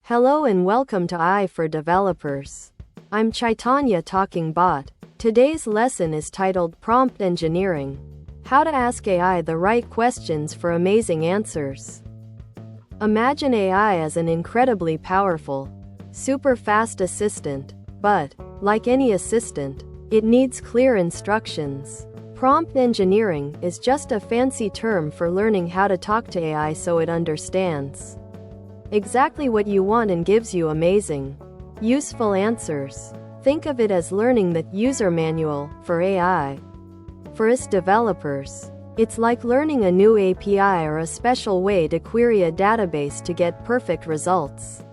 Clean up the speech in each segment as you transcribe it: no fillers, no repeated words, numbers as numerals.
Hello and welcome to AI for Developers. I'm Chaitanya talking bot. Today's lesson is titled Prompt Engineering. How to ask AI the right questions for amazing answers. Imagine AI as an incredibly powerful, super fast assistant, but, like any assistant, it needs clear instructions. Prompt engineering is just a fancy term for learning how to talk to AI so it understands exactly what you want and gives you amazing, useful answers. Think of it as learning the user manual for AI. For us developers, it's like learning a new API or a special way to query a database to get perfect results.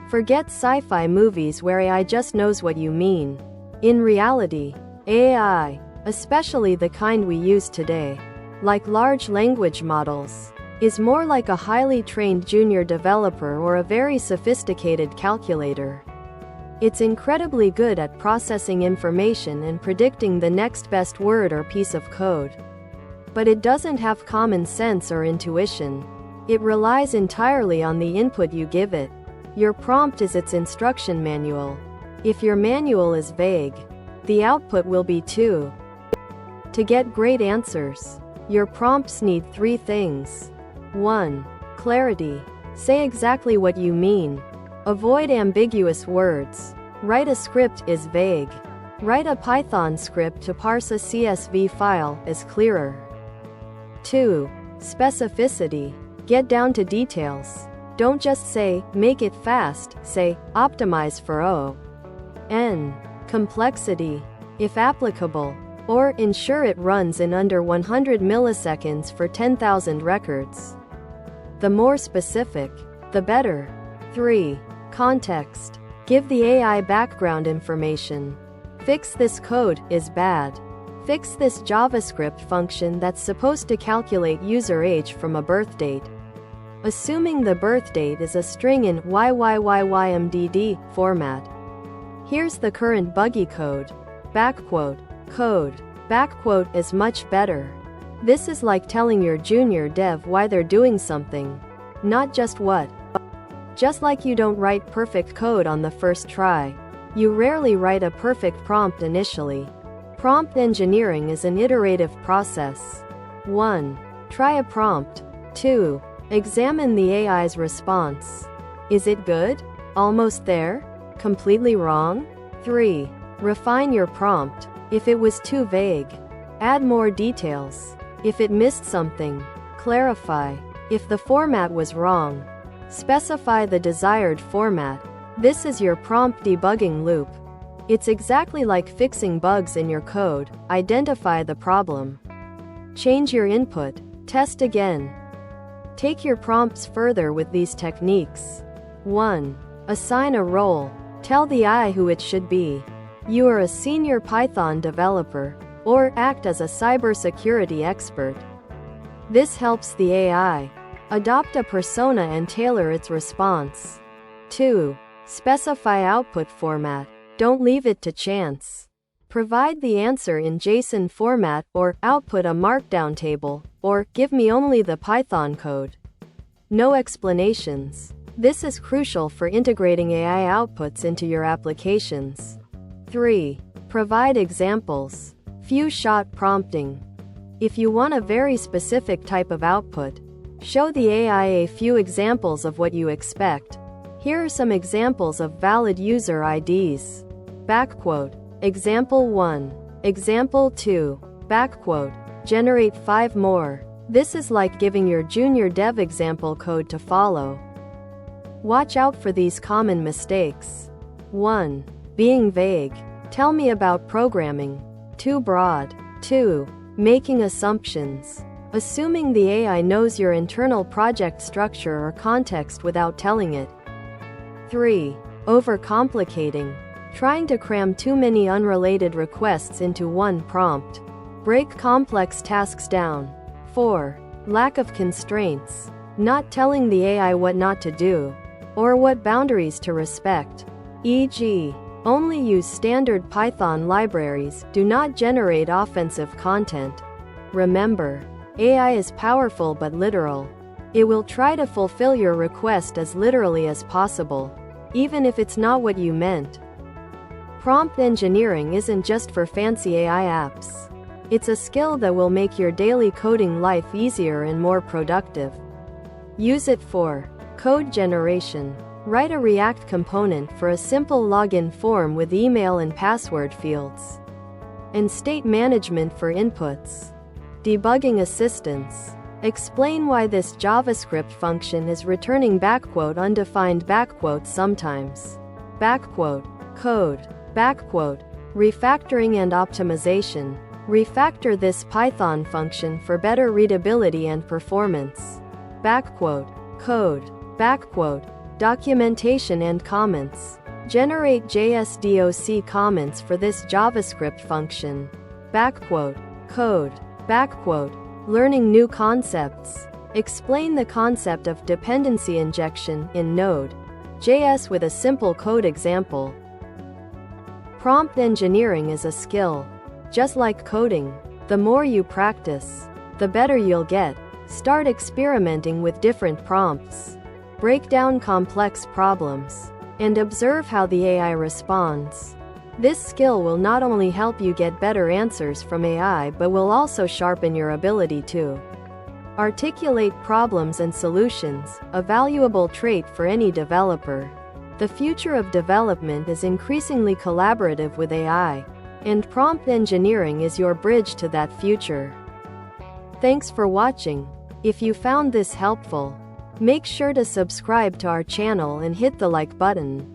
Forget sci-fi movies where AI just knows what you mean. In reality, AI, especially the kind we use today, like large language models, is more like a highly trained junior developer or a very sophisticated calculator. It's incredibly good at processing information and predicting the next best word or piece of code. But it doesn't have common sense or intuition. It relies entirely on the input you give it. Your prompt is its instruction manual. If your manual is vague, the output will be too. To get great answers, your prompts need 3 things. 1. Clarity. Say exactly what you mean. Avoid ambiguous words. Write a script is vague. Write a Python script to parse a CSV file is clearer. 2. Specificity. Get down to details. Don't just say, make it fast, say, optimize for O. N. Complexity. If applicable. Or, ensure it runs in under 100 milliseconds for 10,000 records. The more specific, the better. 3. Context. Give the AI background information. Fix this code is bad. Fix this JavaScript function that's supposed to calculate user age from a birth date. Assuming the birth date is a string in YYYYMDD format. Here's the current buggy code. Backquote. Code. Backquote is much better. This is like telling your junior dev why they're doing something, not just what. Just like you don't write perfect code on the first try, you rarely write a perfect prompt initially. Prompt engineering is an iterative process. 1. Try a prompt. 2. Examine the AI's response. Is it good? Almost there? Completely wrong? 3. Refine your prompt. If it was too vague, add more details. If it missed something, clarify. If the format was wrong, specify the desired format. This is your prompt debugging loop. It's exactly like fixing bugs in your code. Identify the problem. Change your input. Test again. Take your prompts further with these techniques. 1. Assign a role. Tell the AI who it should be. You are a senior Python developer, or act as a cybersecurity expert. This helps the AI adopt a persona and tailor its response. 2. Specify output format. Don't leave it to chance. Provide the answer in JSON format or output a markdown table, or give me only the Python code. No explanations. This is crucial for integrating AI outputs into your applications. 3. Provide examples. Few-shot prompting. If you want a very specific type of output, show the AI a few examples of what you expect. Here are some examples of valid user IDs. Backquote. Example 1. Example 2. Backquote. Generate 5 more. This is like giving your junior dev example code to follow. Watch out for these common mistakes. 1. Being vague. Tell me about programming. Too broad. 2. Making assumptions. Assuming the AI knows your internal project structure or context without telling it. 3. Overcomplicating. Trying to cram too many unrelated requests into one prompt. Break complex tasks down. 4. Lack of constraints. Not telling the AI what not to do, or what boundaries to respect. E.g., only use standard Python libraries, do not generate offensive content. Remember, AI is powerful but literal. It will try to fulfill your request as literally as possible, even if it's not what you meant. Prompt engineering isn't just for fancy AI apps. It's a skill that will make your daily coding life easier and more productive. Use it for code generation. Write a React component for a simple login form with email and password fields. And state management for inputs. Debugging assistance. Explain why this JavaScript function is returning "undefined" sometimes. Code. Refactoring and optimization. Refactor this Python function for better readability and performance. Code. Documentation and comments. Generate JS comments for this JavaScript function. Code. Learning new concepts. Explain the concept of dependency injection in Node.js with a simple code example. Prompt engineering is a skill. Just like coding, the more you practice, the better you'll get. Start experimenting with different prompts. Break down complex problems, and observe how the AI responds. This skill will not only help you get better answers from AI but will also sharpen your ability to articulate problems and solutions, a valuable trait for any developer. The future of development is increasingly collaborative with AI, and prompt engineering is your bridge to that future. Thanks for watching. If you found this helpful, make sure to subscribe to our channel and hit the like button.